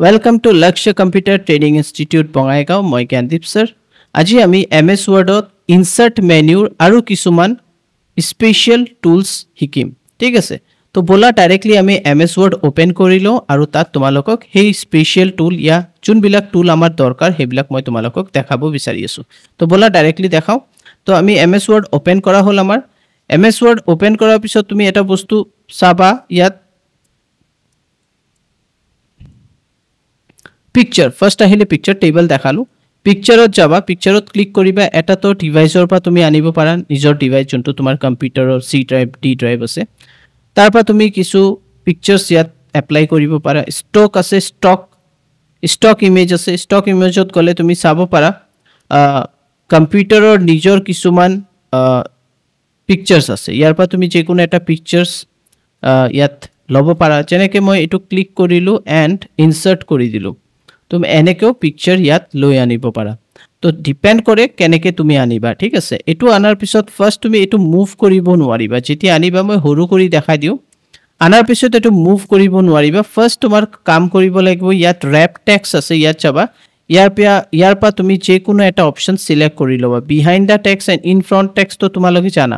Welcome to Lakshya Computer Training Institute Bongaigaon মই Gyandeep sir আজি আমি MS Word insert menu আৰু কিছুমান স্পেশাল টুলস শিকিম ঠিক আছে তো বলা ডাইৰেক্টলি আমি MS Word ওপেন কৰিলো আৰু তাত তোমালোকক সেই স্পেশাল টুল ইয়া যোনবিলাক টুল আমাৰ দৰকাৰ হেবিলাক মই তোমালোকক দেখাব বিচাৰি আছো তো বলা ডাইৰেক্টলি দেখাও তো আমি MS Word ওপেন কৰা হল আমাৰ MS Word ওপেন কৰাৰ পিছত তুমি এটা বস্তু চাবা ইয়াত Picture first আহিলে picture table দেখালো পিকচাৰত যাবা পিকচাৰত ক্লিক কৰিবা এটা তো ডিভাইসৰ পৰা তুমি আনিব পাৰা নিজৰ ডিভাইস যোনটো তোমাৰ কম্পিউটাৰৰ C ড্ৰাইভ D ড্ৰাইভ আছে তাৰ পৰা তুমি কিছু পিকচাৰস ইয়াত এপ্লাই কৰিব পাৰা ষ্টক আছে ষ্টক ইমেজ আছে ষ্টক ইমেজত গলে তুমি চাব পাৰা কম্পিউটাৰৰ নিজৰ কিছুমান পিকচাৰস আছে ইয়াৰ পৰা তুমি যে কোনো এটা পিকচাৰস ইয়াত লব পাৰা যেনেকৈ মই এটো ক্লিক কৰিলো এন্ড ইনসাৰ্ট কৰি দিলো তুমি এনেকেও পিকচাৰ ইয়াত লৈ আনিব পাৰা তো ডিপেন্ড কৰে কেনেকে তুমি আনিবা ঠিক আছে এটো আনাৰ পিছত ফাৰ্স্ট তুমি এটো মুভ কৰিব নোৱাৰিবা যেতি আনিবা মই হৰু কৰি দেখাই দিও আনাৰ পিছত এটো মুভ কৰিব নোৱাৰিবা ফাৰ্স্ট তোমাৰ কাম কৰিব লাগিব ইয়াত ৰ‍্যাপ টেক্সট আছে ইয়াত চাবা ইয়াৰ পৰা তুমি যে কোনো এটা অপচন সিলেক্ট কৰি লবা behind the text and in front text তো তোমালোকে জানা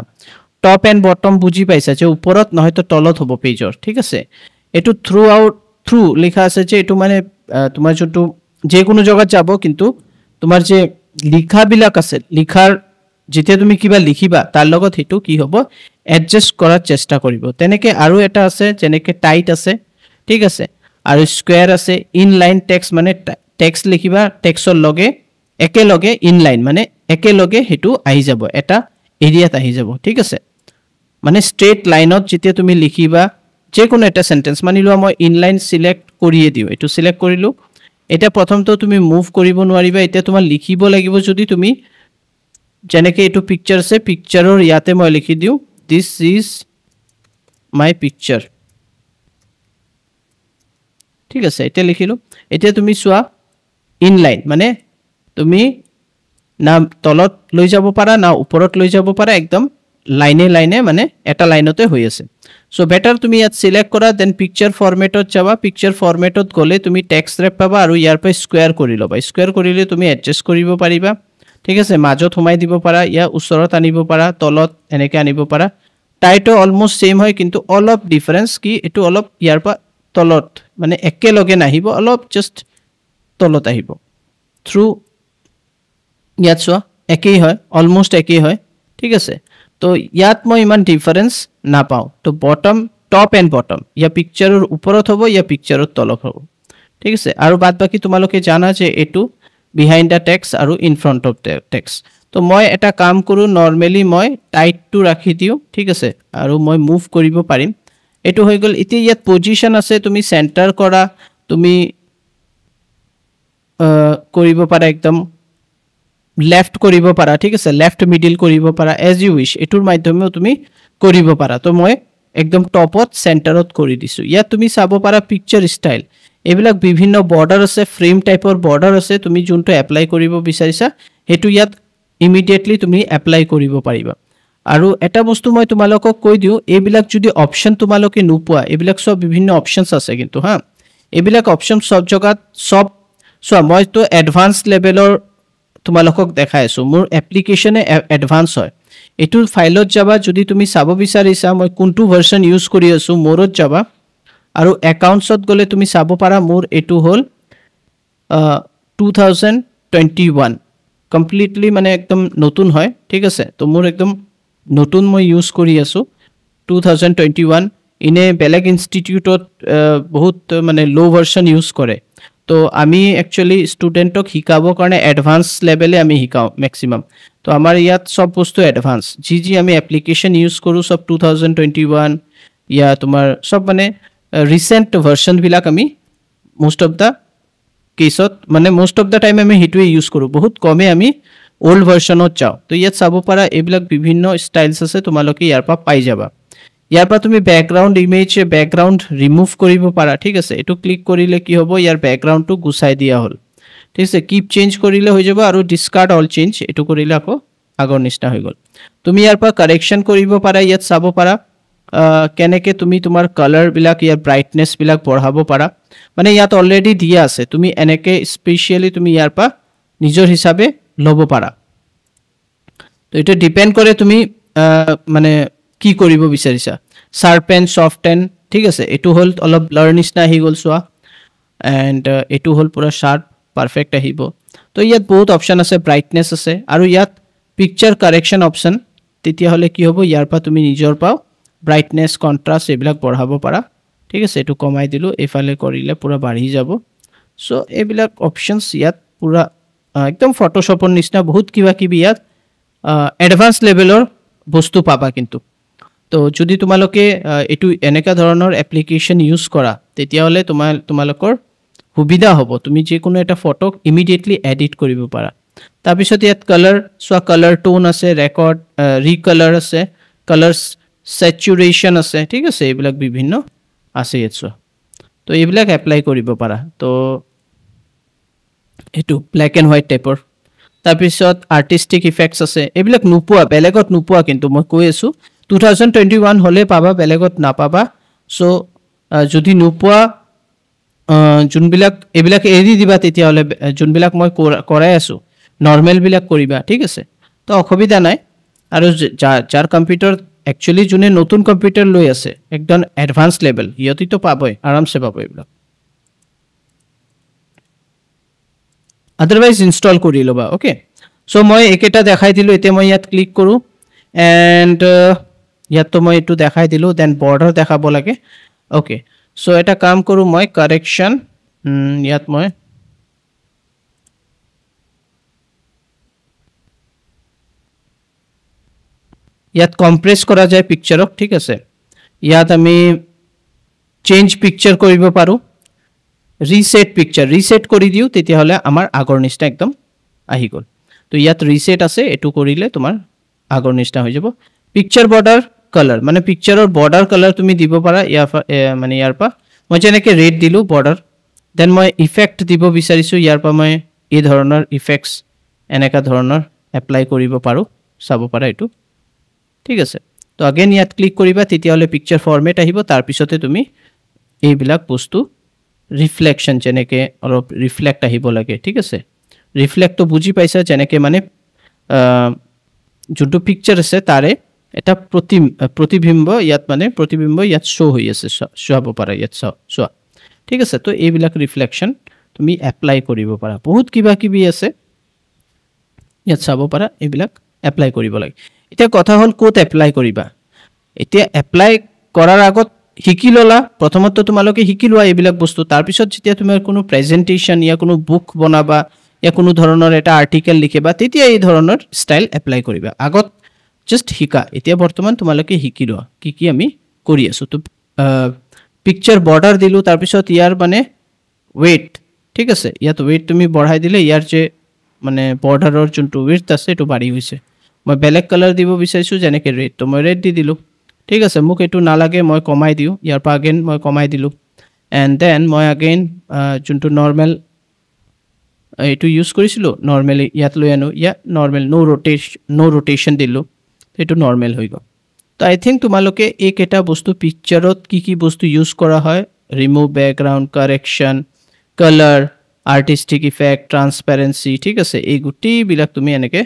টপ এন্ড বটম বুজি পাইছা যে ওপৰত নহয় তো তলত হ'ব পেজৰ ঠিক আছে এটো থ্ৰু লেখা আছে যে এটো মানে তোমাৰ যটো যে কোনো জায়গা যাব কিন্তু তোমাৰ যে লিখা বিলাক আছে লিখাৰ যেতিয়া তুমি কিবা লিখিবা তাৰ লগত হেতু কি হ'ব এডজাস্ট কৰাৰ চেষ্টা কৰিব তেনেকে আৰু এটা আছে যেনেকে টাইট আছে ঠিক আছে আৰু স্কয়াৰ আছে ইনলাইন টেক্সট মানে টেক্সট লিখিবা টেক্সটৰ লগে একে লগে ইনলাইন মানে একে লগে হেতু আহি যাব এটা এৰিয়াত আহি যাব ঠিক আছে মানে স্ট্রেট লাইনত যেতিয়া তুমি লিখিবা যে কোনো এটা সেন্টেন্স মানিলো মই ইনলাইন সিলেক্ট কৰিয়ে দিও এটো সিলেক্ট কৰিলো এটা প্ৰথমটো তুমি মুভ কৰিব নোৱাৰিবা এটা তোমাৰ লিখিব লাগিব যদি তুমি যেনেকৈ এটো পিকচাৰ আছে পিকচাৰৰ ইয়াতে মই লিখি দিও দিস ইজ মাই পিকচাৰ ঠিক আছে এটা লিখিলো এটা তুমি সোৱা ইনলাইন মানে তুমি না তলত লৈ যাব পাৰা না ওপৰত লৈ যাব পাৰা একদম লাইনে মানে এটা লাইনতে হৈ আছে সো বেটাৰ তুমি ইয়াত সিলেক্ট কৰা দেন পিকচাৰ ফৰম্যাটত যাবা পিকচাৰ ফৰম্যাটত গলে তুমি টেক্সট ৰ‍্যাপ পাবা আৰু ইয়াৰ পৰা স্কয়াৰ কৰি লবা স্কয়াৰ কৰিলে তুমি এডজাস্ট কৰিব পাৰিবা ঠিক আছে মাজত সোমাই দিব পাৰা ইয়া ওচৰত আনিব পাৰা তলত এনেকৈ আনিব পাৰা টাইটো অলমোস্ট সেম হয় কিন্তু অলপ ডিফাৰেন্স কি এটো অলপ ইয়াৰ পৰা তলত মানে একে লগে নাহিব অলপ জাস্ট তলত আহিব থ্ৰু ইয়াত সোৱা একেই হয় অলমোস্ট একেই হয় ঠিক আছে তো ইয়াত মই ইমান ডিফারেন্স না পাও তো বটম টপ এন্ড বটম ইয়া পিকচাৰৰ ওপৰত হ'ব ইয়া পিকচাৰৰ তলত হ'ব ঠিক আছে আৰু বাদ বাকি তোমালোকে জানা যে এটো বিহাইন্ড দা টেক্সট আৰু in front of the text তো মই এটা কাম কৰো নৰমালি মই টাইট টু ৰাখি দিও ঠিক আছে আৰু মই মুভ কৰিব পাৰিম এটো হৈ গল ইতি ইয়াত পজিশন আছে তুমি সেন্টাৰ কৰা তুমি কৰিব পাৰা একদম লেফট কৰিব পাৰা ঠিক আছে লেফট মিডল কৰিব পাৰা এজ ইউ উইশ এটোৰ মাধ্যমেও তুমি কৰিব পাৰা তো মই একদম টপত সেন্টাৰত কৰি দিছো ইয়াত তুমি চাব পাৰা পিকচাৰ ষ্টাইল এবিলাক বিভিন্ন বৰ্ডাৰ আছে ফ্ৰেম টাইপৰ বৰ্ডাৰ আছে তুমি যোনটো এপ্লাই কৰিব বিচাৰিছা হেতু ইয়াত ইমিডিয়েটলি তুমি এপ্লাই কৰিব পাৰিবা আৰু এটা বস্তু মই তোমালোকক কৈ দিও এবিলাক যদি অপচন তোমালোকে নোপোৱা এবিলাক সব বিভিন্ন অপচনস আছে কিন্তু হা এবিলাক অপচন সব জগাত সব মই তো এডভান্স লেভেলৰ তোমালোকক দেখাই আছো মোৰ এপ্লিকেশনে এডভান্স হয় এটো ফাইলত যাবা যদি তুমি চাব বিচাৰিছা মই কোনটো ভাৰ্সন ইউজ কৰি আছো মোৰত যাবা আৰু একাউন্টছত গলে তুমি চাব পাৰা মোৰ এটো হল 2021 কমপ্লিটলি মানে একদম নতুন হয় ঠিক আছে তো মোৰ একদম নতুন মই ইউজ কৰি আছো 2021 ইনে বেলেগ ইনষ্টিটিউটত বহুত মানে লো ভাৰ্সন ইউজ কৰে তো আমি একচুয়ালি স্টুডেন্টক শিকাবৰ কাৰণে এডভান্স লেভেলে আমি শিকাও ম্যাক্সিমাম তো আমাৰ ইয়াত সব বস্তু এডভান্স জি আমি এপ্লিকেশন ইউজ কৰো সব 2021 ইয়া তোমাৰ সব মানে ৰিসেন্ট ভাৰ্সন বিলাক আমি মোস্ট অফ দা কেছত মানে মোস্ট অফ দা টাইম আমি হিটুৱে ইউজ কৰো বহুত কমে আমি ওল্ড ভাৰ্সনত যাও তো ইয়াত চাব পাৰা এবিলাক বিভিন্ন ষ্টাইলস আছে তোমালোকে ইয়াৰ পৰা পাই যাবা ইয়াৰ পৰা তুমি ব্যাকগ্ৰাউন্ড ইমেজ ব্যাকগ্ৰাউন্ড ৰিমুভ কৰিব পাৰা ঠিক আছে এটো ক্লিক কৰিলে কি হ'ব ইয়াৰ ব্যাকগ্ৰাউন্ডটো গুছাই দিয়া হল ঠিক আছে কিপ চেঞ্জ কৰিলে হৈ যাব আৰু ডিসকাৰ্ড অল চেঞ্জ এটো কৰিলে আকৌ আগৰ নিচিনা হৈ গল তুমি ইয়াৰ পৰা কাৰেকচন কৰিব পাৰা ইয়াত চাব পাৰা কেনেকৈ তুমি তোমাৰ কালাৰবিলাক ইয়াৰ ব্ৰাইটনেছবিলাক বঢ়াব পাৰা মানে ইয়াত অলৰেডি দিয়া আছে তুমি এনেকৈ স্পেচিয়েলি তুমি ইয়াৰ পৰা নিজৰ হিচাপে ল'ব পাৰা তো এটা ডিপেন্ড কৰে তুমি মানে কি কৰিব বিচাৰিছা শাৰ্পেন সফটেন ঠিক আছে এটো হল অলপ ব্লাৰ নিচিনা আহি গ'ল চোৱা এণ্ড এটো হল পুৰা শাৰ্প পাৰফেক্ট আহিব তো ইয়াত বহুত অপশ্যন আছে ব্ৰাইটনেছ আছে আৰু ইয়াত পিকচাৰ কাৰেকশ্যন অপশ্যন তেতিয়াহ'লে কি হ'ব ইয়াৰ পৰা তুমি নিজৰ পাও ব্ৰাইটনেছ কন্ট্ৰাষ্ট এইবিলাক বঢ়াব পাৰা ঠিক আছে এটো কমাই দিলো এফালে কৰিলে পুৰা বাঢ়ি যাব সো এইবিলাক অপশ্যনছ ইয়াত পুৰা একদম ফটোশ্বপৰ নিচিনা বহুত কিবা কিবি ইয়াত এডভান্স লেভেলৰ বস্তু পাবা কিন্তু তো যদি তোমালোকে এটো এনেকা ধৰণৰ এপ্লিকেশন ইউজ কৰা তেতিয়াহ'লে তোমালোকৰ সুবিধা হ'ব তুমি যে কোনো এটা ফটো ইমিডিয়েটলি এডিট কৰিব পাৰা তাৰপিছত ইয়াত কালাৰ সো কালাৰ টোন আছে ৰেকৰ্ড ৰিকালাৰ আছে কালাৰ স্যাচুৰেশন আছে ঠিক আছে এইবিলাক বিভিন্ন আছে ইয়াত তো এইবিলাক এপ্লাই কৰিব পাৰা তো এটো ব্ল্যাক এণ্ড হোৱাইট টাইপৰ তাৰপিছত আৰ্টিস্টিক ইফেক্টছ আছে এইবিলাক নোপোৱা বেলেগত নোপোৱা কিন্তু মই কৈ আছো 2021 হলে পাবা বেলেগত নাপাবা সো যদি নোপোৱা যোনবিলাক এইবিলাক এৰি দিবা তেতিয়াহ'লে যোনবিলাক মই কৰাই আছো নৰ্মেল বিলাক কৰিবা ঠিক আছে তো অসুবিধা নাই আৰু যাৰ কম্পিউটাৰ একচুয়ালি যোনে নতুন কম্পিউটাৰ লৈ আছে একদম এডভান্স লেভেল ইয়তি তো পাবই আৰামছে পাবই এইবিলাক আদাৰওয়াইজ ইনস্টল কৰি লবা ওকে সো মই একেটা দেখাই দিলো এতিয়া মই ইয়াত ক্লিক কৰো এন্ড ইয়াত তো মই এটো দেখাই দিলো দেন বৰ্ডাৰ দেখাব লাগে ওকে সো এটা কাম কৰো মই কাৰেকশ্যন ইয়াত মই ইয়াত কম্প্ৰেস কৰা যায় পিকচাৰক ঠিক আছে ইয়াত আমি চেঞ্জ পিকচাৰ কৰিব পাৰো ৰিসেট পিকচাৰ ৰিসেট কৰি দিও তেতিয়াহলে আমাৰ আগৰ নিচিনা একদম আহি গল তো ইয়াত ৰিসেট আছে এটো কৰিলে তোমাৰ আগৰ নিচিনা হৈ যাব পিকচাৰ বৰ্ডাৰ কালাৰ মানে পিকচাৰৰ বৰ্ডাৰ কালাৰ তুমি দিব পাৰা মানে ইয়াৰ পা মই যেনেকৈ ৰেড দিলো বৰ্ডাৰ দেন মই ইফেক্ট দিব বিচাৰিছো ইয়াৰ পা মই এই ধৰণৰ ইফেক্টস এনেকা ধৰণৰ এপ্লাই কৰিব পাৰো চাব পাৰা এটো ঠিক আছে তো अगेन ইয়াত ক্লিক কৰিবা তেতিয়াহলে পিকচাৰ ফৰম্যাট আহিব তাৰ পিছতে তুমি এইবিলাক বস্তু রিফ্লেকশন যেনেকে অলপ রিফ্লেক্ট আহিব লাগে ঠিক আছে রিফ্লেক্ট তো বুজি পাইছা যেনেকে মানে যোনটো পিকচাৰ আছে তাৰে এটা প্ৰতিবিম্ব ইয়াত মানে প্ৰতিবিম্ব ইয়াত শো হৈ আছে চাব পাৰা ইয়াত চোৱা ঠিক আছে তো এইবিলাক ৰিফ্লেকশন তুমি এপ্লাই কৰিব পাৰা বহুত কিবা কিবি আছে ইয়াত চাব পাৰা এইবিলাক এপ্লাই কৰিব লাগে এটা কথা হল কোত এপ্লাই কৰিবা এতিয়া এপ্লাই কৰাৰ আগত শিকি ললা প্ৰথমত তোমালোকে শিকি লোৱা এইবিলাক বস্তু তাৰ পিছত যেতিয়া তোমাৰ কোনো প্ৰেজেন্টেশন ইয়া কোনো বুক বনাবা ইয়া কোনো ধৰণৰ এটা আৰ্টিকেল লিখিবা তেতিয়া এই ধৰণৰ ষ্টাইল এপ্লাই কৰিবা আগত জাস্ট শিকা এতিয়া বৰ্তমান তোমালোকে শিকি লোৱা কি আমি কৰি আছো তো পিকচাৰ বৰ্ডাৰ দিলু তাৰ পিছত ইয়াৰ মানে ওয়েট ঠিক আছে ইয়াত ওয়েট তুমি বঢ়াই দিলে ইয়াৰ যে মানে বৰ্ডাৰৰ যোনটো উইডথ আছে এটো বাঢ়ি হৈছে মই ব্ল্যাক কালাৰ দিব বিচাৰিছো যেনেকৈ ৰেড তো মই ৰেড দি দিলু ঠিক আছে মোক এটো না লাগে মই কমাই দিও ইয়াৰ পা अगेन মই কমাই দিলু এন্ড দেন মই अगेन যোনটো নরমাল এটো ইউজ কৰিছিলো নরমালি ইয়াত লৈ আনো ইয়া নরমাল নো রোটেশন দিলু এটো নরমাল হৈ গল তো আই থিংক তোমালোকে এক এটা বস্তু পিকচাৰত কি বস্তু ইউজ কৰা হয় remove background কাৰেকশন colour artistic effect ট্ৰান্সপাৰেন্সি ঠিক আছে এই গুটি বিলাক তুমি এনেকে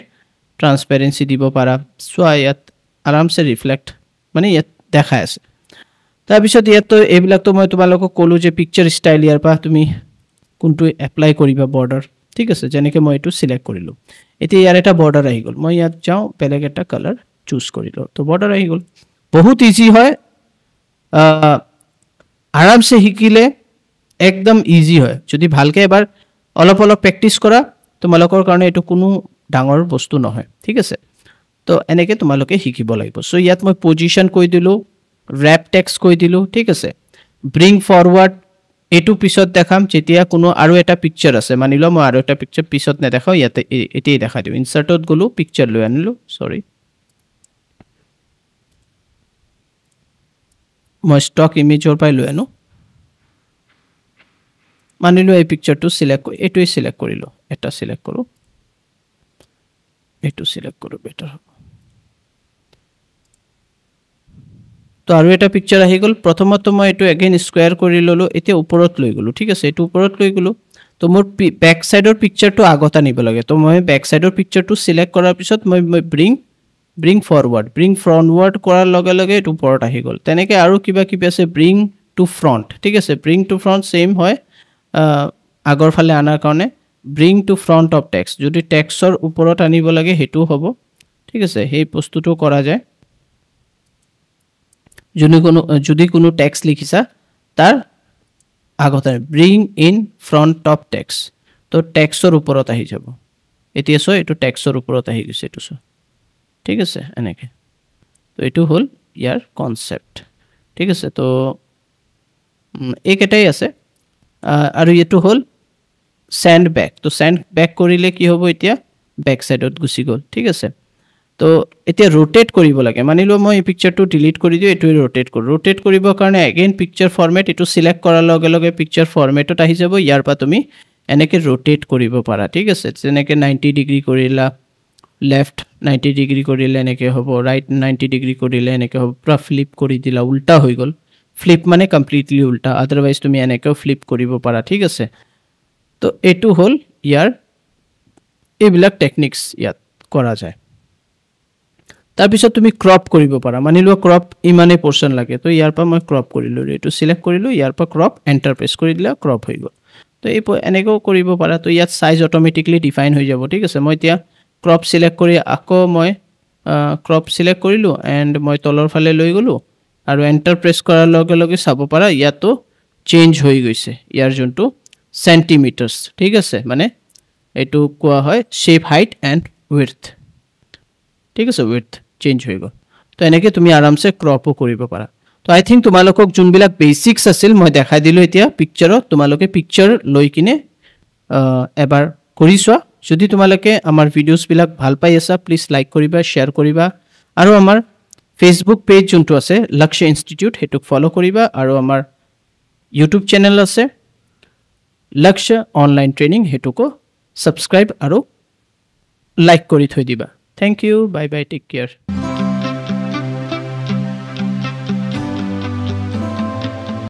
ট্ৰান্সপাৰেন্সি দিব পাৰা সোয়া ইয়াত আৰামছে ৰিফ্লেক্ট মানে ইয়াত দেখা আছে তাৰ পিছত ইয়াত তো এইবিলাক তো মই তোমালোকক কলো যে পিকচাৰ ষ্টাইল ইয়াৰ পা তুমি কোনটো এপ্লাই কৰিবা বৰ্ডাৰ ঠিক আছে যেনেকৈ মই এটো সিলেক্ট কৰিলো এতিয়া ইয়াৰ এটা বৰ্ডাৰ আহি গল মই ইয়াত যাও বেলেগ এটা কালাৰ চুজ কৰিলো তো বৰ্ডাৰ আহি গল বহুত ইজি হয় আৰামছে শিকিলে একদম ইজি হয় যদি ভালকে এবাৰ অলপ প্ৰেক্টিস কৰা তোমালোকৰ কাৰণে এটো কোনো ডাঙৰ বস্তু নহয় ঠিক আছে তো এনেকে তোমালোকে শিকিব লাগিব সো ইয়াত মই পজিশন কৈ দিলো র‍্যাপ টেক্সট কৈ দিলো ঠিক আছে ব্রিং ফরওয়ার্ড এটো পিছত দেখাম যেতিয়া কোনো আৰু এটা পিকচাৰ আছে মানিলো মই আৰু এটা পিকচাৰ পিছত না দেখাও ইয়াতে এতেই দেখা দিও ইনসাৰ্টত গলো পিকচাৰ লৈ আনিলো সৰি মই স্টক ইমেজৰ পাই লৈ আনো মানিলো এই পিকচাৰটো সিলেক্ট এটোই সিলেক্ট কৰিলো এটা সিলেক্ট কৰো এটো সিলেক্ট কৰো বেটাৰ তো আৰু এটা পিকচাৰ আহি গ'ল প্ৰথমত মই এটো এগেইন স্কয়াৰ কৰি ললো এতিয়া ওপৰত লৈ গলো ঠিক আছে এটো ওপৰত লৈ গলো তো মোৰ ব্যাক সাইডৰ পিকচাৰটো আগত আনিব লাগে তো মই ব্যাক সাইডৰ পিকচাৰটো সিলেক্ট কৰাৰ পিছত মই ব্ৰিং ফৰৱাৰ্ড কৰাৰ লগে লগে এটো ওপৰত আহি গ'ল তেনেকৈ আৰু কিবা কিবি আছে ব্ৰিং টু ফ্ৰন্ট ঠিক আছে ব্ৰিং টু ফ্ৰন্ট সেম হয় আগৰ ফালে আনাৰ কাৰণে bring to front of text যদি টেক্সটৰ ওপৰত আনিব লাগে হেতু হ'ব ঠিক আছে সেই বস্তুটো কৰা যায় যদি কোনো টেক্সট লিখিছা তাৰ আগতে bring in front of text তো টেক্সটৰ ওপৰত আহি যাব এতিয়া সো এটো টেক্সটৰ ওপৰত আহি গৈছে এটো সো ঠিক আছে এনেকে তো এটো হল ইয়াৰ কনসেপ্ট ঠিক আছে তো একেটাই আছে আৰু এটো হল সেন্ড ব্যাক তো সেন্ড ব্যাক কৰিলে কি হ'ব এতিয়া ব্যাক সাইডত গুছি গ'ল ঠিক আছে তো এতিয়া रोटेट কৰিব লাগে মানিলো মই এই পিকচাৰটো ডিলিট কৰি দিও এটো रोटेट কৰিবৰ কাৰণে अगेन পিকচাৰ ফৰম্যাট এটো সিলেক্ট কৰাৰ লগে লগে পিকচাৰ ফৰম্যাটত আহি যাব ইয়াৰ পা তুমি এনেকে रोटेट কৰিব পাৰা ঠিক আছে যেনেকে 90 ডিগ্ৰী কৰিলা লেফট 90 ডিগ্ৰী কৰিলে এনেকে হ'ব ৰাইট 90 ডিগ্ৰী কৰিলে এনেকে হ'ব পুৰা ফ্লিপ কৰি দিলা উল্টা হৈ গ'ল ফ্লিপ মানে কমপ্লিটলি উল্টা আদাৰৱাইজ তুমি এনেকে ফ্লিপ কৰিব পাৰা ঠিক আছে তো এটো হল ইয়াৰ এইবিলাক টেকনিক্স ইয়াত কৰা যায় তাৰ পিছত তুমি ক্ৰপ কৰিব পাৰা মানিলো ক্ৰপ ইমানে পোৰশন লাগে তো ইয়াৰ পা মই ক্ৰপ কৰিলো এটো সিলেক্ট কৰিলো ইয়াৰ পা ক্ৰপ এন্টাৰ প্ৰেছ কৰি দিলা ক্ৰপ হৈ গ'ল তো এই এনেকৈ কৰিব পাৰা তো ইয়াত সাইজ অটোমেটিক্যালি ডিফাইন হৈ যাব ঠিক আছে মই এতিয়া ক্ৰপ সিলেক্ট কৰি আকৌ মই ক্ৰপ সিলেক্ট কৰিলো এন্ড মই তলৰ ফালে লৈ গলো আৰু এন্টাৰ প্ৰেছ কৰাৰ লগে লগে চাব পাৰা ইয়াতো চেঞ্জ হৈ গৈছে ইয়াৰ জুনটো সেন্টিমিটাৰস ঠিক আছে মানে এটো কোৱা হয় শেপ হাইট এন্ড উইডথ ঠিক আছে উইডথ চেঞ্জ হৈ গ'ল তো এনেকে তুমি আৰামসে ক্ৰপও কৰিব পাৰা তো আই থিংক তোমালোকক যোনবিলাক বেসিক্স আছিল মই দেখাই দিলো এতিয়া পিকচাৰত তোমালোকে পিকচাৰ লৈ কিনে এবাৰ কৰিছোৱা যদি তোমালোকে আমাৰ ভিডিওস বিলাক ভাল পাই আছা প্লিজ লাইক কৰিবা শেয়াৰ কৰিবা আৰু আমাৰ ফেসবুক পেজ যোনটো আছে লক্ষ্য ইনষ্টিটিউট হেতুক ফলো কৰিবা আৰু আমাৰ ইউটিউব চেনেল আছে লক্ষ্য অনলাইন ট্ৰেনিং হেতুকো সাবস্ক্ৰাইব আৰু লাইক কৰি থৈ দিবা thank you bye bye take care